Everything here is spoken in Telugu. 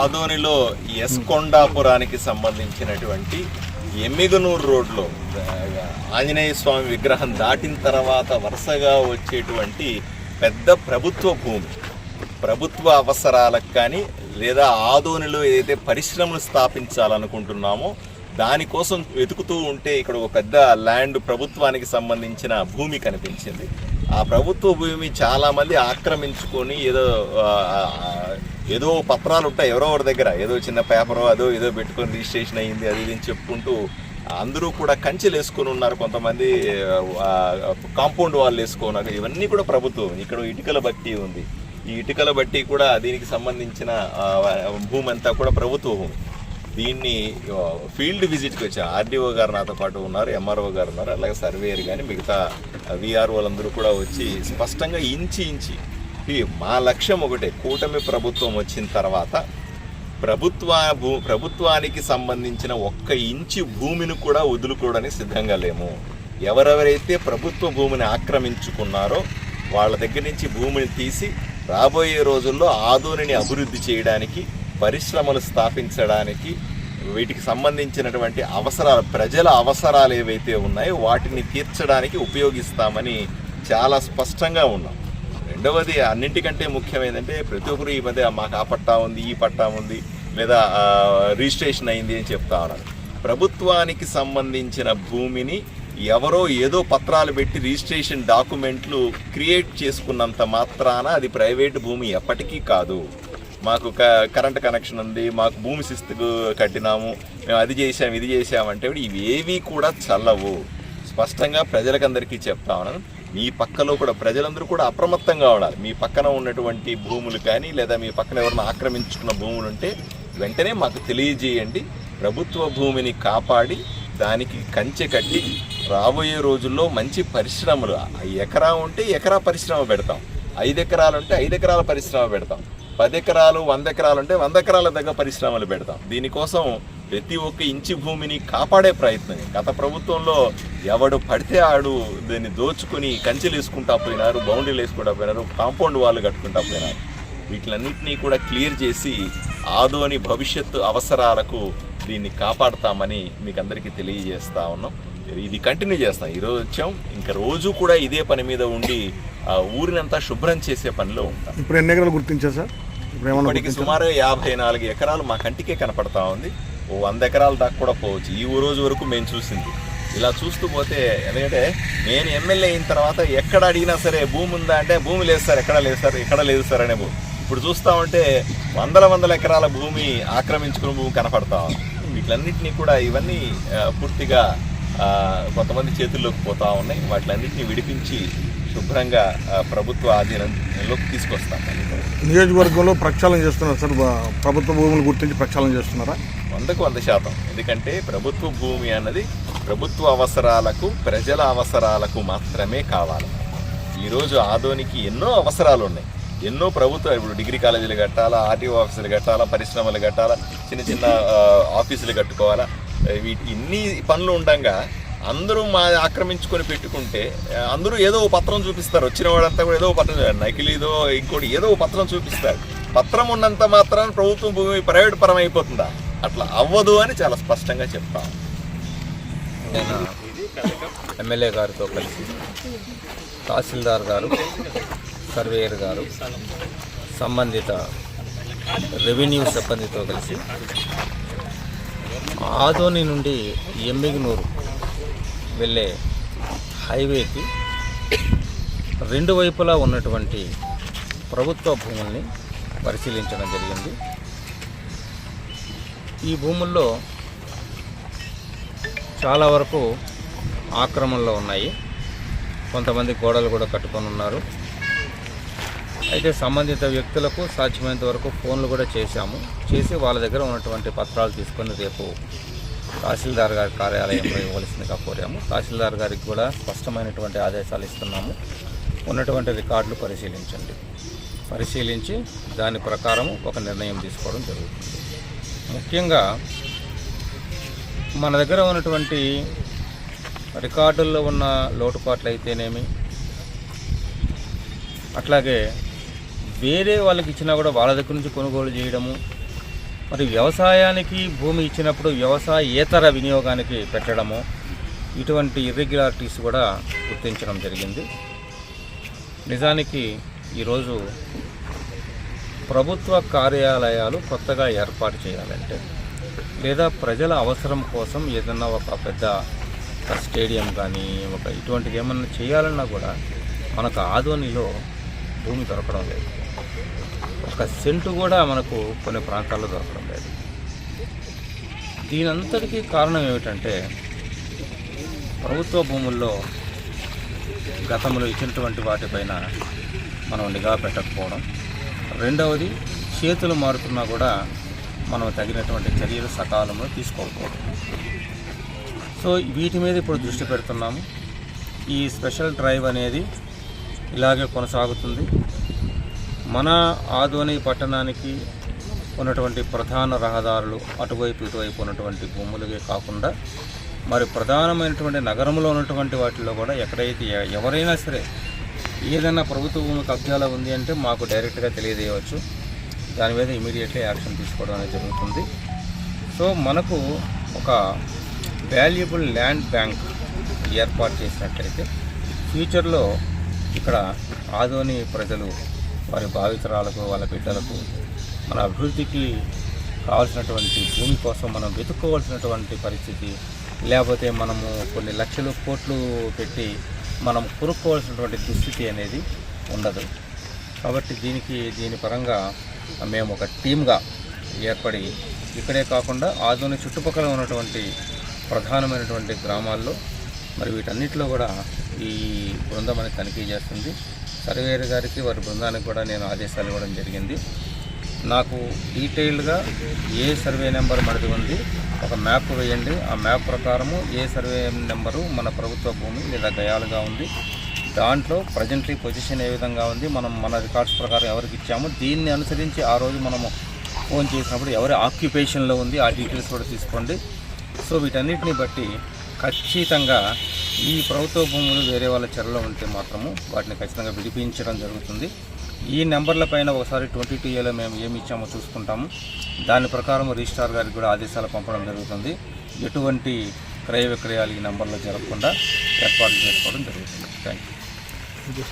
ఆదోనిలో ఎస్కొండాపురానికి సంబంధించినటువంటి ఎమ్మిగనూరు రోడ్లో ఆంజనేయ స్వామి విగ్రహం దాటిన తర్వాత వరుసగా వచ్చేటువంటి పెద్ద ప్రభుత్వ భూమి, ప్రభుత్వ అవసరాలకు కానీ లేదా ఆదోనిలో ఏదైతే పరిశ్రమలు స్థాపించాలనుకుంటున్నామో దానికోసం వెతుకుతూ ఉంటే ఇక్కడ ఒక పెద్ద ల్యాండ్ ప్రభుత్వానికి సంబంధించిన భూమి కనిపించింది. ఆ ప్రభుత్వ భూమి చాలామంది ఆక్రమించుకొని ఏదో పత్రాలు ఉంటాయి ఎవరో ఒకరి దగ్గర, ఏదో చిన్న పేపరో ఏదో పెట్టుకొని రిజిస్ట్రేషన్ అయ్యింది అది అని చెప్పుకుంటూ అందరూ కూడా కంచెలు వేసుకొని ఉన్నారు. కొంతమంది కాంపౌండ్ వాళ్ళు వేసుకున్నారు. ఇవన్నీ కూడా ప్రభుత్వం. ఇక్కడ ఇటుకల బట్టి ఉంది. ఈ ఇటుకల బట్టి కూడా దీనికి సంబంధించిన భూమి అంతా కూడా ప్రభుత్వ భూమి. దీన్ని ఫీల్డ్ విజిట్కి వచ్చాం. ఆర్డీఓ గారు నాతో పాటు ఉన్నారు, ఎంఆర్ఓ గారు ఉన్నారు, అలాగే సర్వేయర్ కానీ మిగతా వీఆర్ఓలందరూ కూడా వచ్చి స్పష్టంగా ఇంచి మా లక్ష్యం ఒకటే, కూటమి ప్రభుత్వం వచ్చిన తర్వాత ప్రభుత్వానికి సంబంధించిన 1 ఇంచు భూమిని కూడా వదులుకోవడానికి సిద్ధంగా లేము. ఎవరెవరైతే ప్రభుత్వ భూమిని ఆక్రమించుకున్నారో వాళ్ళ దగ్గర నుంచి భూమిని తీసి రాబోయే రోజుల్లో ఆదోనిని అభివృద్ధి చేయడానికి, పరిశ్రమలు స్థాపించడానికి, వీటికి సంబంధించినటువంటి అవసరాలు, ప్రజల అవసరాలు ఏవైతే ఉన్నాయో వాటిని తీర్చడానికి ఉపయోగిస్తామని చాలా స్పష్టంగా ఉన్నాం. రెండవది, అన్నింటికంటే ముఖ్యమైనదంటే ప్రతి ఒక్కరు ఈ మధ్య మాకు ఆ పట్టా ఉంది, ఈ పట్టా ఉంది, లేదా రిజిస్ట్రేషన్ అయింది అని చెప్తా ఉన్నారు. ప్రభుత్వానికి సంబంధించిన భూమిని ఎవరో ఏదో పత్రాలు పెట్టి రిజిస్ట్రేషన్ డాక్యుమెంట్లు క్రియేట్ చేసుకున్నంత మాత్రాన అది ప్రైవేటు భూమి ఎప్పటికీ కాదు. మాకు కరెంట్ కనెక్షన్ ఉంది, మాకు భూమి శిస్తుకు కట్టినాము, మేము అది చేసాం ఇది చేసామంటే ఇవేవి కూడా చల్లవు. స్పష్టంగా ప్రజలకందరికీ చెప్తా ఉన్నాను. మీ పక్కలో కూడా ప్రజలందరూ కూడా అప్రమత్తంగా ఉండాలి. మీ పక్కన ఉన్నటువంటి భూములు కానీ లేదా మీ పక్కన ఎవరైనా ఆక్రమించుకున్న భూములు ఉంటే వెంటనే మాకు తెలియజేయండి. ప్రభుత్వ భూమిని కాపాడి దానికి కంచె కట్టి రాబోయే రోజుల్లో మంచి పరిశ్రమలు, ఎకరా ఉంటే ఎకరా పరిశ్రమ పెడతాం, 5 ఎకరాలు ఉంటే 5 ఎకరాల పరిశ్రమ పెడతాం, 10 ఎకరాలు 100 ఎకరాలు ఉంటే 100 ఎకరాల దగ్గర పరిశ్రమలు పెడతాం. దీనికోసం ప్రతి 1 ఇంచు భూమిని కాపాడే ప్రయత్నం. గత ప్రభుత్వంలో ఎవడు పడితే ఆడు దీన్ని దోచుకుని కంచెలు వేసుకుంటా పోయినారు, బౌండరీలు వేసుకుంటా పోయినారు, కాంపౌండ్ వాళ్ళు కట్టుకుంటా పోయినారు. వీటిలన్నింటినీ కూడా క్లియర్ చేసి ఆదోని భవిష్యత్తు అవసరాలకు దీన్ని కాపాడుతామని మీకు అందరికీ తెలియజేస్తా ఉన్నాం. ఇది కంటిన్యూ చేస్తాం. ఈరోజు వచ్చాం, ఇంకా రోజు కూడా ఇదే పని మీద ఉండి ఊరినంతా శుభ్రం చేసే పనిలో ఉంటాం. ఇప్పుడు ఎన్ని ఎకరాలు గుర్తించారు సార్? ఇప్పటికి సుమారు 54 ఎకరాలు మా కంటికే కనపడతా ఉంది. 100 ఎకరాల దాకా కూడా పోవచ్చు ఈ రోజు వరకు మేము చూసింది. ఇలా చూస్తూ పోతే, ఎందుకంటే నేను ఎమ్మెల్యే అయిన తర్వాత ఎక్కడ అడిగినా సరే భూమి ఉందా అంటే భూమి లేదు సార్, ఎక్కడ లేదు సార్ అనే భూమి. ఇప్పుడు చూస్తూ ఉంటే వందల ఎకరాల భూమి ఆక్రమించుకున్న భూమి కనపడతా ఉంది. వీటిలన్నింటినీ కూడా ఇవన్నీ పూర్తిగా కొంతమంది చేతుల్లోకి పోతా ఉన్నాయి. వాటిలన్నింటినీ విడిపించి శుభ్రంగా ప్రభుత్వ ఆధీనంలోకి తీసుకొస్తాం. నియోజకవర్గంలో ప్రక్షాళన చేస్తున్నారు సార్? ప్రభుత్వ భూములు గుర్తించి ప్రక్షాళన చేస్తున్నారా? 100% ఎందుకంటే ప్రభుత్వ భూమి అన్నది ప్రభుత్వ అవసరాలకు, ప్రజల అవసరాలకు మాత్రమే కావాలి. ఈరోజు ఆదోనికి ఎన్నో అవసరాలు ఉన్నాయి. ఎన్నో ప్రభుత్వ, ఇప్పుడు డిగ్రీ కాలేజీలు కట్టాలా, ఆర్టీఓ ఆఫీసులు కట్టాలా, పరిశ్రమలు కట్టాలా, చిన్న ఆఫీసులు కట్టుకోవాలా, ఇన్ని పనులు ఉండగా అందరూ ఆక్రమించుకొని పెట్టుకుంటే అందరూ ఏదో పత్రం చూపిస్తారు. వచ్చిన వాడంతా కూడా ఏదో పత్రం, నకిలీదో ఇంకోటి ఏదో పత్రం చూపిస్తారు. పత్రం ఉన్నంత మాత్రాన ప్రభుత్వం భూమి ప్రైవేట్ పరం అయిపోతుందా? అట్లా అవ్వదు అని చాలా స్పష్టంగా చెప్తాం. నేను ఎమ్మెల్యే గారితో కలిసి తహసీల్దార్ గారు, సర్వేయర్ గారు, సంబంధిత రెవెన్యూ సిబ్బందితో కలిసి ఆదోని నుండి ఎమ్మిగనూరు వెళ్ళే హైవేకి 2 వైపులా ఉన్నటువంటి ప్రభుత్వ భూముల్ని పరిశీలించడం జరిగింది. ఈ భూముల్లో చాలా వరకు ఆక్రమణలో ఉన్నాయి. కొంతమంది గోడలు కూడా కట్టుకొని ఉన్నారు. అయితే సంబంధిత వ్యక్తులకు సాధ్యమైనంత వరకు ఫోన్లు కూడా చేసి వాళ్ళ దగ్గర ఉన్నటువంటి పత్రాలు తీసుకొని రేపు తహసీల్దార్ గారి కార్యాలయంలో ఇవ్వవలసిందిగా కోరాము. తహసీల్దార్ గారికి కూడా స్పష్టమైనటువంటి ఆదేశాలు ఇస్తున్నాము. ఉన్నటువంటి రికార్డులు పరిశీలించి దాని ప్రకారం ఒక నిర్ణయం తీసుకోవడం జరుగుతుంది. ముఖ్యంగా మన దగ్గర ఉన్నటువంటి రికార్డుల్లో ఉన్న లోటుపాట్లు అయితేనేమి, అట్లాగే వేరే వాళ్ళకి ఇచ్చినా కూడా వాళ్ళ దగ్గర నుంచి కొనుగోలు చేయడము, మరి వ్యవసాయానికి భూమి ఇచ్చినప్పుడు వ్యవసాయేతర వినియోగానికి పెట్టడము, ఇటువంటి ఇర్రెగ్యులారిటీస్ కూడా గుర్తించడం జరిగింది. నిజానికి ఈరోజు ప్రభుత్వ కార్యాలయాలు కొత్తగా ఏర్పాటు చేయాలంటే, లేదా ప్రజల అవసరం కోసం ఏదన్నా ఒక పెద్ద స్టేడియం కానీ ఇటువంటిది ఏమన్నా చేయాలన్నా కూడా మనకు ఆదోనిలో భూమి దొరకడం లేదు. ఒక సెంటు కూడా మనకు కొన్ని ప్రాంతాల్లో దొరకడం లేదు. దీనంతటికీ కారణం ఏమిటంటే, ప్రభుత్వ భూముల్లో గతంలో ఇచ్చినటువంటి వాటిపైన మనం నిఘా పెట్టకపోవడం, రెండవది చేతులు మారుతున్నా కూడా మనం తగినటువంటి చర్యలు సకాలంలో తీసుకోకపోవడం. సో వీటి మీద ఇప్పుడు దృష్టి పెడుతున్నాము. ఈ స్పెషల్ డ్రైవ్ అనేది ఇలాగే కొనసాగుతుంది. మన ఆదోని పట్టణానికి ఉన్నటువంటి ప్రధాన రహదారులు అటువైపు ఇటువైపు ఉన్నటువంటి భూములకే కాకుండా మరి ప్రధానమైనటువంటి నగరంలో ఉన్నటువంటి వాటిల్లో కూడా ఎక్కడైతే ఎవరైనా సరే ఏదైనా ప్రభుత్వ భూమి కబ్జాలో ఉంది అంటే మాకు డైరెక్ట్గా తెలియజేయవచ్చు. దాని మీద ఇమీడియట్లీ యాక్షన్ తీసుకోవడం అనేది జరుగుతుంది. సో మనకు ఒక వాల్యుబుల్ ల్యాండ్ బ్యాంక్ ఏర్పాటు చేసినట్లయితే ఫ్యూచర్లో ఇక్కడ ఆదోని ప్రజలు వారి భావితరాలకు వాళ్ళ బిడ్డలకు మన అభివృద్ధికి కావాల్సినటువంటి భూమి కోసం మనం వెతుక్కోవాల్సినటువంటి పరిస్థితి, లేకపోతే మనము కొన్ని లక్షలు కోట్లు పెట్టి మనం కొనుక్కోవాల్సినటువంటి దుస్థితి అనేది ఉండదు. కాబట్టి దీని పరంగా మేము ఒక టీమ్గా ఏర్పడి ఇక్కడే కాకుండా ఆదోని చుట్టుపక్కల ఉన్నటువంటి ప్రధానమైనటువంటి గ్రామాల్లో మరి వీటన్నిటిలో కూడా ఈ బృందం అనేది తనిఖీ చేస్తుంది. సర్వేయర్ గారికి వారి బృందానికి కూడా నేను ఆదేశాలు ఇవ్వడం జరిగింది. నాకు డీటెయిల్డ్గా ఏ సర్వే నెంబర్ మనది ఉంది ఒక మ్యాప్ వేయండి, ఆ మ్యాప్ ప్రకారము ఏ సర్వే నెంబరు మన ప్రభుత్వ భూమి లేదా గయాలుగా ఉంది, దాంట్లో ప్రజెంట్లీ పొజిషన్ ఏ విధంగా ఉంది, మనం మన రికార్డ్స్ ప్రకారం ఎవరికి ఇచ్చాము, దీన్ని అనుసరించి ఆ రోజు మనము ఫోన్ చేసినప్పుడు ఎవరి ఆక్యుపేషన్లో ఉంది ఆ డీటెయిల్స్ కూడా తీసుకోండి. సో వీటన్నిటిని బట్టి ఖచ్చితంగా ఈ ప్రభుత్వ భూములు వేరే వాళ్ళ చెరలో ఉంటే మాత్రము వాటిని ఖచ్చితంగా విడిపించడం జరుగుతుంది. ఈ నెంబర్ల పైన ఒకసారి 22A మేము ఏమి ఇచ్చామో చూసుకుంటాము. దాని ప్రకారం రిజిస్ట్రార్ గారికి కూడా ఆదేశాలు పంపడం జరుగుతుంది. ఎటువంటి క్రయ విక్రయాలు ఈ నెంబర్లో జరగకుండా ఏర్పాట్లు చేసుకోవడం జరుగుతుంది. Thank you.